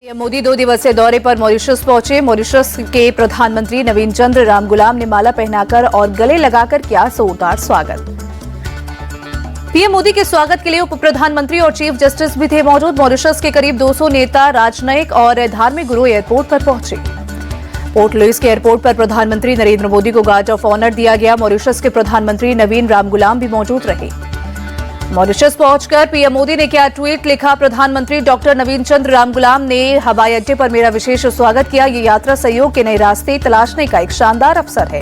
PM Modi 2 दिवसीय दौरे पर मॉरिशस पहुंचे। मॉरिशस के प्रधानमंत्री नवीन चंद्र रामगुलाम ने माला पहनाकर और गले लगाकर किया जोरदार स्वागत। पीएम मोदी के स्वागत के लिए उप प्रधानमंत्री और चीफ जस्टिस भी थे मौजूद। मॉरिशस के करीब 200 नेता, राजनयिक और धार्मिक गुरु एयरपोर्ट पर पहुंचे। पोर्ट लुइस के एयरपोर्ट पर प्रधानमंत्री नरेंद्र मोदी को गार्ड ऑफ ऑनर दिया गया। मॉरिशस के प्रधानमंत्री नवीन रामगुलाम भी मौजूद रहे। मॉरिशस पहुंचकर पीएम मोदी ने क्या ट्वीट लिखा। प्रधानमंत्री डॉक्टर नवीन चंद्र रामगुलाम ने हवाई अड्डे पर मेरा विशेष स्वागत किया। ये यात्रा सहयोग के नए रास्ते तलाशने का एक शानदार अवसर है।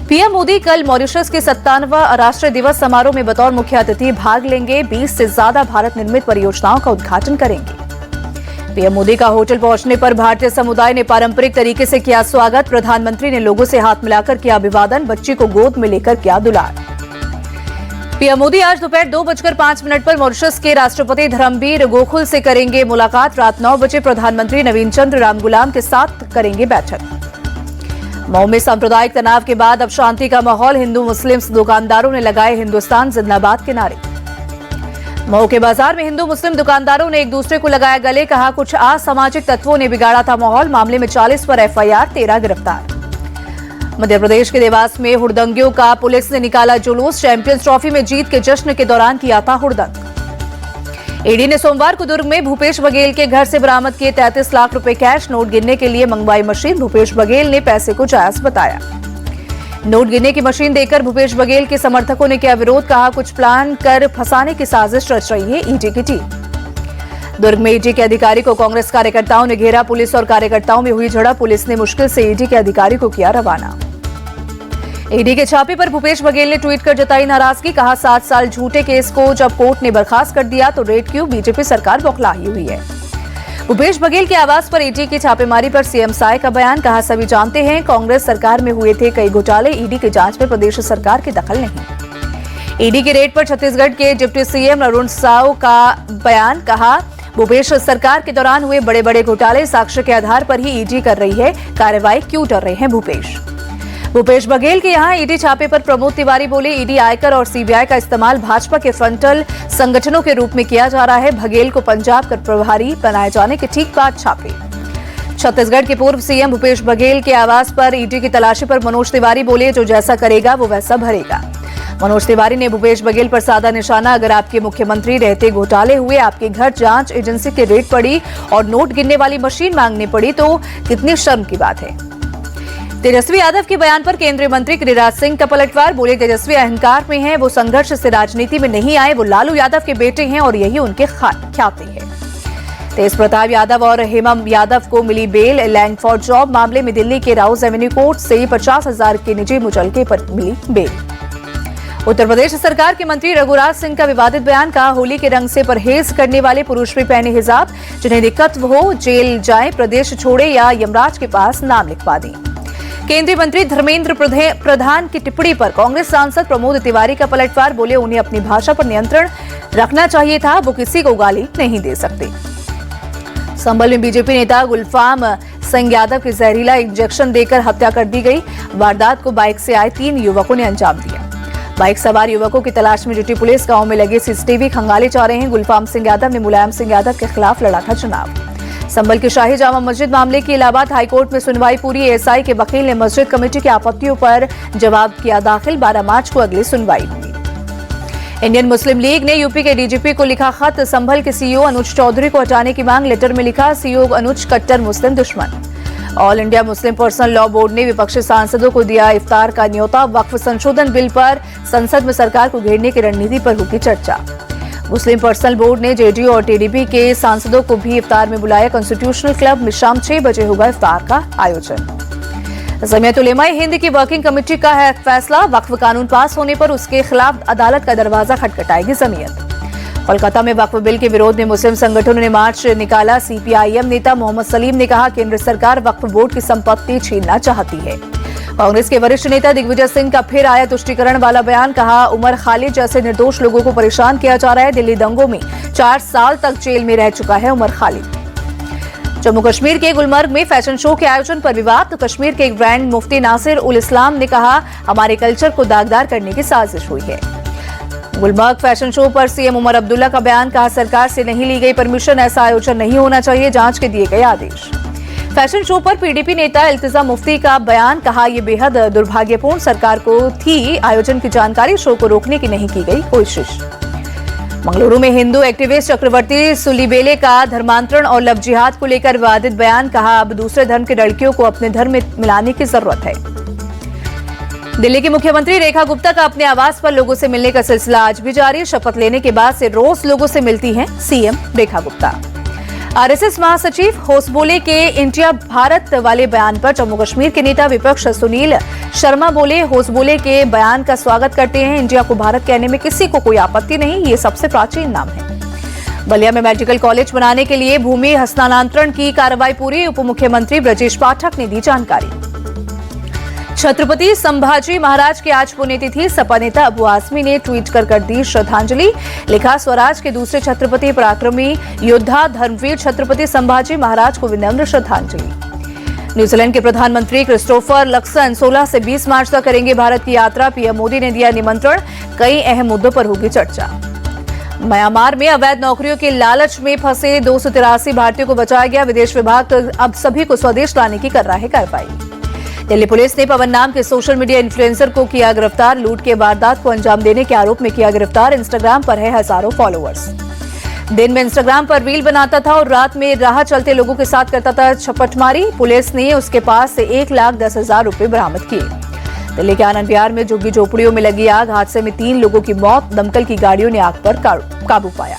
पीएम मोदी कल मॉरिशस के 57वां राष्ट्रीय दिवस समारोह में बतौर मुख्य अतिथि भाग लेंगे। 20 से ज्यादा भारत निर्मित परियोजनाओं का उद्घाटन करेंगे। पीएम मोदी का होटल पहुंचने पर भारतीय समुदाय ने पारंपरिक तरीके से किया स्वागत। प्रधानमंत्री ने लोगों से हाथ मिलाकर किया अभिवादन। बच्ची को गोद में लेकर किया दुलार। पीएम मोदी आज दोपहर 2:05 पर मॉरिशस के राष्ट्रपति धर्मवीर गोकुल से करेंगे मुलाकात। रात 9 बजे प्रधानमंत्री नवीन चंद्र रामगुलाम के साथ करेंगे बैठक। मऊ में सांप्रदायिक तनाव के बाद अब शांति का माहौल। हिंदू मुस्लिम दुकानदारों ने लगाए हिंदुस्तान जिंदाबाद के नारे। मऊ के बाजार में हिंदू मुस्लिम दुकानदारों ने एक दूसरे को लगाया गले। कहा कुछ असामाजिक तत्वों ने बिगाड़ा था माहौल। मामले में 40 पर एफआईआर, 13 गिरफ्तार। मध्य प्रदेश के देवास में हुड़दंगियों का पुलिस ने निकाला जुलूस। चैंपियंस ट्रॉफी में जीत के जश्न के दौरान किया था हुड़दंग। ईडी ने सोमवार को दुर्ग में भूपेश बघेल के घर से बरामद किए 33 लाख रुपए कैश। नोट गिनने के लिए मंगवाई मशीन। भूपेश बघेल ने पैसे को जायज बताया। नोट गिनने की मशीन देकर भूपेश बघेल के समर्थकों ने किया विरोध। कहा कुछ प्लान कर फंसाने की साजिश रच रही है ईडी की टीम। दुर्ग में ईडी के अधिकारी को कांग्रेस कार्यकर्ताओं ने घेरा। पुलिस और कार्यकर्ताओं में हुई झड़प। पुलिस ने मुश्किल से ईडी के अधिकारी को किया रवाना। ईडी के छापे पर भूपेश बघेल ने ट्वीट कर जताई नाराजगी। कहा 7 साल झूठे केस को जब कोर्ट ने बर्खास्त कर दिया तो रेड क्यों, बीजेपी सरकार बौखलाई हुई है। भूपेश बघेल के आवास पर ईडी की छापेमारी पर सीएम साय का बयान। कहा सभी जानते हैं कांग्रेस सरकार में हुए थे कई घोटाले। ईडी की जांच में प्रदेश सरकार की दखल नहीं। ईडी के रेड पर छत्तीसगढ़ के डिप्टी सीएम अरुण साव का बयान। कहा भूपेश सरकार के दौरान हुए बड़े बड़े घोटाले साक्ष्य के आधार पर ही ईडी कर रही है कार्रवाई। क्यों डर रहे हैं भूपेश बघेल के यहां ईडी छापे पर प्रमोद तिवारी बोले ईडी, आयकर और सीबीआई का इस्तेमाल भाजपा के फ्रंटल संगठनों के रूप में किया जा रहा है। बघेल को पंजाब का प्रभारी बनाए जाने के ठीक बाद छापे। छत्तीसगढ़ के पूर्व सीएम भूपेश बघेल के आवास पर ईडी की तलाशी पर मनोज तिवारी बोले जो जैसा करेगा वो वैसा भरेगा। मनोज तिवारी ने भूपेश बघेल पर साधा निशाना। अगर आपके मुख्यमंत्री रहते घोटाले हुए, आपके घर जांच एजेंसी की रेड पड़ी और नोट गिनने वाली मशीन मांगनी पड़ी तो कितनी शर्म की बात है। तेजस्वी यादव के बयान पर केंद्रीय मंत्री गिरिराज सिंह का पलटवार। बोले तेजस्वी अहंकार में हैं, वो संघर्ष से राजनीति में नहीं आए। वो लालू यादव के बेटे हैं और यही उनके ख्याति है। तेज प्रताप यादव और हेमम यादव को मिली बेल। लैंड फॉर जॉब मामले में दिल्ली के राउज एवेन्यू कोर्ट से 50,000 के निजी मुचलके पर मिली बेल। उत्तर प्रदेश सरकार के मंत्री रघुराज सिंह का विवादित बयान। कहा होली के रंग से परहेज करने वाले पुरुष भी पहने हिजाब। जिन्हें दिक्कत हो जेल जाए, प्रदेश छोड़े या यमराज के पास नाम लिखवा दें। केंद्रीय मंत्री धर्मेंद्र प्रधान की टिप्पणी पर कांग्रेस सांसद प्रमोद तिवारी का पलटवार। बोले उन्हें अपनी भाषा पर नियंत्रण रखना चाहिए था, वो किसी को गाली नहीं दे सकते। संभल में बीजेपी नेता गुलफाम सिंह यादव की जहरीला इंजेक्शन देकर हत्या कर दी गई। वारदात को बाइक से आए 3 युवकों ने अंजाम दिया। बाइक सवार युवकों की तलाश में जुटी पुलिस गांव में लगे सीसीटीवी खंगाले जा रहे हैं। गुलफाम सिंह यादव ने मुलायम सिंह यादव के खिलाफ लड़ा था चुनाव। संभल की शाही जामा मस्जिद मामले की इलाहाबाद हाईकोर्ट में सुनवाई पूरी। एएसआई के वकील ने मस्जिद कमेटी की आपत्तियों पर जवाब किया दाखिल। 12 मार्च को अगली सुनवाई होगी। इंडियन मुस्लिम लीग ने यूपी के डीजीपी को लिखा खत। संभल के सीईओ अनुज चौधरी को हटाने की मांग। लेटर में लिखा सीईओ अनुज कट्टर मुस्लिम दुश्मन। All India Muslim personal law board ने विपक्षी सांसदों को दिया इफ्तार का न्योता। वक्फ संशोधन बिल पर संसद में सरकार को घेरने की रणनीति पर होगी चर्चा। मुस्लिम पर्सनल बोर्ड ने जेडीयू और टीडीपी के सांसदों को भी इफ्तार में बुलाया। कॉन्स्टिट्यूशनल क्लब में शाम 6 बजे होगा इफ्तार का आयोजन। जमीयत उलेमा हिंद की वर्किंग कमेटी का है फैसला। वक्फ कानून पास होने पर उसके खिलाफ अदालत का दरवाजा खटखटाएगी जमीयत। कोलकाता में वक्फ बिल के विरोध में मुस्लिम संगठनों ने मार्च निकाला। सीपीआईएम नेता मोहम्मद सलीम ने कहा केंद्र सरकार वक्फ बोर्ड की संपत्ति छीनना चाहती है। कांग्रेस के वरिष्ठ नेता दिग्विजय सिंह का फिर आया तुष्टीकरण वाला बयान। कहा उमर खालिद जैसे निर्दोष लोगों को परेशान किया जा रहा है। दिल्ली दंगों में 4 साल तक जेल में रह चुका है उमर खालिद। जम्मू कश्मीर के गुलमर्ग में फैशन शो के आयोजन पर विवाद। तो कश्मीर के एक ग्रैंड मुफ्ती नासिर उल इस्लाम ने कहा हमारे कल्चर को दागदार करने की साजिश हुई है। गुलमर्ग फैशन शो पर सीएम उमर अब्दुल्ला का बयान, कहा सरकार से नहीं ली गई परमिशन, ऐसा आयोजन नहीं होना चाहिए, जांच के दिए गए आदेश। फैशन शो पर पीडीपी नेता इल्तिजा मुफ्ती का बयान, कहा यह बेहद दुर्भाग्यपूर्ण, सरकार को थी आयोजन की जानकारी, शो को रोकने की नहीं की गई कोशिश। मंगलुरु में हिंदू एक्टिविस्ट चक्रवर्ती सुलीबेले का धर्मांतरण और लव जिहाद को लेकर विवादित बयान, कहा अब दूसरे धर्म की लड़कियों को अपने धर्म में मिलाने की जरूरत है। दिल्ली की मुख्यमंत्री रेखा गुप्ता का अपने आवास पर लोगों से मिलने का सिलसिला आज भी जारी, शपथ लेने के बाद से रोज लोगों से मिलती हैं सीएम रेखा गुप्ता। आरएसएस महासचिव होसबोले के इंडिया भारत वाले बयान पर जम्मू कश्मीर के नेता विपक्ष सुनील शर्मा बोले, होसबोले के बयान का स्वागत करते हैं, इंडिया को भारत कहने में किसी को कोई आपत्ति नहीं, ये सबसे प्राचीन नाम है। बलिया में मेडिकल कॉलेज बनाने के लिए भूमि हस्तांतरण की कार्रवाई पूरी, उप मुख्यमंत्री ब्रजेश पाठक ने दी जानकारी। छत्रपति संभाजी महाराज की आज पुण्यतिथि, सपा नेता अबू आजमी ने ट्वीट कर दी श्रद्धांजलि, लिखा स्वराज के दूसरे छत्रपति पराक्रमी योद्धा धर्मवीर छत्रपति संभाजी महाराज को विनम्र श्रद्धांजलि। न्यूजीलैंड के प्रधानमंत्री क्रिस्टोफर लक्सन 16 से 20 मार्च तक करेंगे भारत की यात्रा, पीएम मोदी ने दिया निमंत्रण, कई अहम मुद्दों पर होगी चर्चा। म्यांमार में अवैध नौकरियों के लालच में फंसे 283 भारतीयों को बचाया गया, विदेश विभाग अब सभी को स्वदेश लाने की कर रहा है कार्रवाई। दिल्ली पुलिस ने पवन नाम के सोशल मीडिया इन्फ्लुएंसर को किया गिरफ्तार, लूट के वारदात को अंजाम देने के आरोप में किया गिरफ्तार, इंस्टाग्राम पर है हजारों फॉलोअर्स। दिन में इंस्टाग्राम पर रील बनाता था और रात में राह चलते लोगों के साथ करता था छपटमारी, पुलिस ने उसके पास से 1,10,000 रुपए बरामद किए। दिल्ली के आनंद विहार में झुग्गी झोपड़ियों में लगी आग, हादसे में 3 लोगों की मौत, दमकल की गाड़ियों ने आग पर काबू पाया।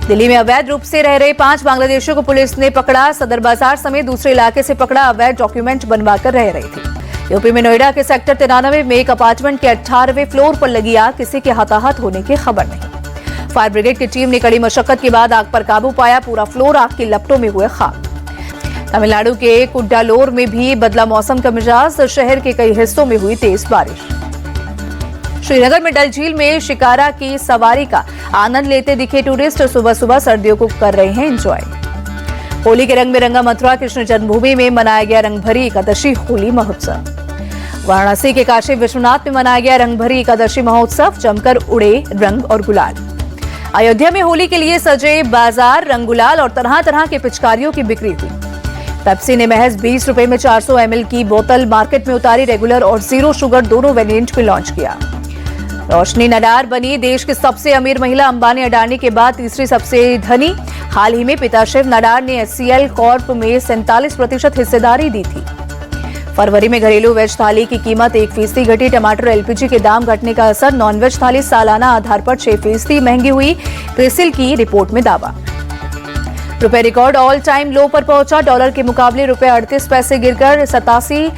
दिल्ली में अवैध रूप से रह रहे 5 बांग्लादेशियों को पुलिस ने पकड़ा, सदर बाजार समेत दूसरे इलाके से पकड़ा, अवैध डॉक्यूमेंट बनवाकर रह रही थी। यूपी में नोएडा के सेक्टर 93 में एक अपार्टमेंट के 18वें फ्लोर पर लगी आग, किसी के हताहत होने की खबर नहीं। फायर ब्रिगेड की टीम ने कड़ी मशक्कत के बाद आग पर काबू पाया, पूरा फ्लोर आग की लपटों में हुए खाक। तमिलनाडु के कुड्डालोर में भी बदला मौसम का मिजाज, शहर के कई हिस्सों में हुई तेज बारिश। श्रीनगर में डल झील में शिकारा की सवारी का आनंद लेते दिखे टूरिस्ट, सुबह सुबह सर्दियों को कर रहे हैं एंजॉय। होली के रंग में रंगा मथुरा, कृष्ण जन्मभूमि में मनाया गया रंगभरी एकादशी होली महोत्सव। वाराणसी के काशी विश्वनाथ में मनाया गया रंगभरी एकादशी महोत्सव, जमकर उड़े रंग और गुलाल। अयोध्या में होली के लिए सजे बाजार, रंग गुलाल और तरह तरह के पिचकारियों की बिक्री हुई। पेप्सी ने महज 20 रुपए में 400 ml की बोतल मार्केट में उतारी, रेगुलर और जीरो शुगर दोनों वेरिएंट में लॉन्च किया। रोशनी नडार बनी देश की सबसे अमीर महिला, अंबानी अडानी के बाद तीसरी सबसे धनी। हाल ही में पिता शिव नडार ने HCL कॉर्प में 47% हिस्सेदारी दी थी। फरवरी में घरेलू वेज थाली की कीमत 1% घटी, टमाटर LPG के दाम घटने का असर, नॉनवेज थाली सालाना आधार पर 6% महंगी हुई, क्रिसिल की रिपोर्ट में दावा। रुपए रिकॉर्ड ऑल टाइम लो पर पहुंचा, डॉलर के मुकाबले रुपए 38 पैसे गिरकर 87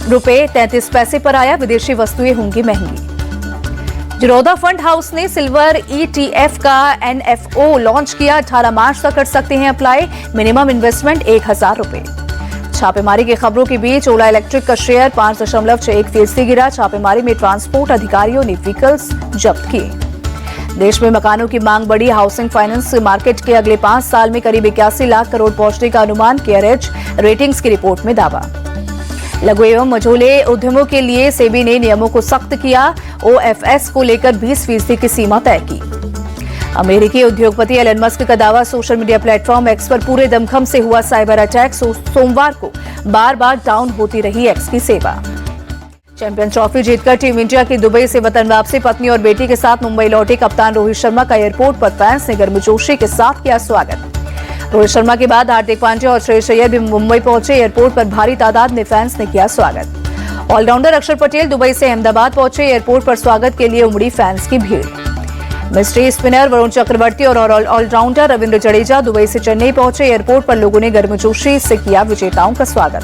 रुपए 33 पैसे पर आया, विदेशी वस्तुएं होंगी महंगी। जिरोदा फंड हाउस ने सिल्वर ETF का NFO लॉन्च किया, 18 मार्च तक कर सकते हैं अप्लाई, मिनिमम इन्वेस्टमेंट 1,000 रुपए। छापेमारी की खबरों के बीच ओला इलेक्ट्रिक का शेयर 5.61% गिरा, छापेमारी में ट्रांसपोर्ट अधिकारियों ने व्हीकल्स जब्त किए। देश में मकानों की मांग बढ़ी, हाउसिंग फाइनेंस मार्केट के अगले 5 साल में करीब 81 लाख करोड़ पहुंचने का अनुमान, केयरएज रेटिंग्स की रिपोर्ट में दावा। लघु एवं मझोले उद्यमों के लिए सेबी ने नियमों को सख्त किया, OFS को लेकर 20% की सीमा तय की। अमेरिकी उद्योगपति एलन मस्क का दावा, सोशल मीडिया प्लेटफॉर्म एक्स पर पूरे दमखम से हुआ साइबर अटैक, सोमवार को बार बार डाउन होती रही एक्स की सेवा। चैंपियंस ट्रॉफी जीतकर टीम इंडिया की दुबई से वतन वापसी, पत्नी और बेटी के साथ मुंबई लौटे कप्तान रोहित शर्मा का एयरपोर्ट पर फैंस ने गर्मजोशी के साथ किया स्वागत। रोहित शर्मा के बाद हार्दिक पांड्या और श्रेयस अय्यर भी मुंबई पहुंचे, एयरपोर्ट पर भारी तादाद में फैंस ने किया स्वागत। ऑलराउंडर अक्षर पटेल दुबई से अहमदाबाद पहुंचे, एयरपोर्ट पर स्वागत के लिए उमड़ी फैंस की भीड़। मिस्ट्री स्पिनर वरुण चक्रवर्ती और ऑलराउंडर रविंद्र जडेजा दुबई से चेन्नई पहुंचे, एयरपोर्ट पर लोगों ने गर्मजोशी से किया विजेताओं का स्वागत।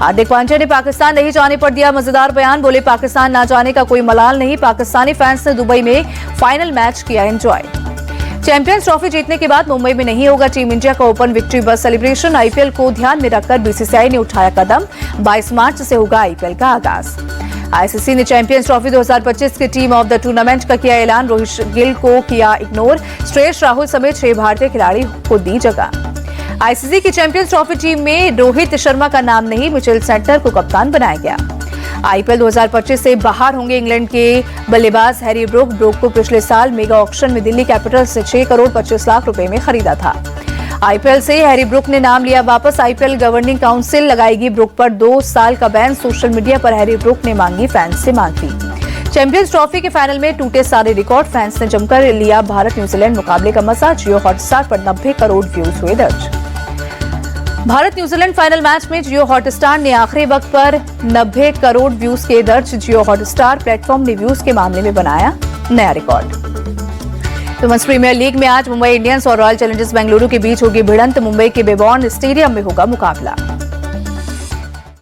हार्दिक पांड्या ने पाकिस्तान नहीं जाने पर दिया मजेदार बयान, बोले पाकिस्तान ना जाने का कोई मलाल नहीं, पाकिस्तानी फैंस ने दुबई में फाइनल मैच किया एंजॉय। चैंपियंस ट्रॉफी जीतने के बाद मुंबई में नहीं होगा टीम इंडिया का ओपन विक्ट्री बस सेलिब्रेशन, IPL को ध्यान में रखकर BCCI ने उठाया कदम, 22 मार्च से होगा IPL का आगाज। ICC ने चैंपियंस ट्रॉफी 2025 की टीम ऑफ द टूर्नामेंट का किया ऐलान, रोहित गिल को किया इग्नोर, श्रेयस राहुल समेत 6 भारतीय खिलाड़ी को दी जगह। ICC की चैंपियंस ट्रॉफी टीम में रोहित शर्मा का नाम नहीं, मिचेल सेंटनर को कप्तान बनाया गया। आईपीएल 2025 से बाहर होंगे इंग्लैंड के बल्लेबाज हैरी ब्रूक। ब्रूक को पिछले साल मेगा ऑक्शन में दिल्ली कैपिटल्स से 6 करोड़ 25 लाख रुपए में खरीदा था। आईपीएल से हैरी ब्रूक ने नाम लिया वापस। आईपीएल गवर्निंग काउंसिल लगाएगी ब्रूक पर 2 साल का बैन। सोशल मीडिया पर हैरी ब्रूक ने मांगी फैंस से माफी। चैंपियंस ट्रॉफी के फाइनल में टूटे सारे रिकॉर्ड। फैंस ने जमकर लिया भारत न्यूजीलैंड मुकाबले का मजा। जियो हॉटस्टार पर 90 करोड़ व्यूज हुए दर्ज। भारत न्यूजीलैंड फाइनल मैच में जियो हॉटस्टार ने आखिरी वक्त पर 90 करोड़ व्यूज के दर्ज। जियो हॉटस्टार प्लेटफॉर्म ने व्यूज के मामले में बनाया नया रिकॉर्ड। वुमेन्स प्रीमियर लीग में आज मुंबई इंडियंस और रॉयल चैलेंजर्स बेंगलुरु के बीच होगी भिड़ंत। मुंबई के बेबॉर्न स्टेडियम में होगा मुकाबला।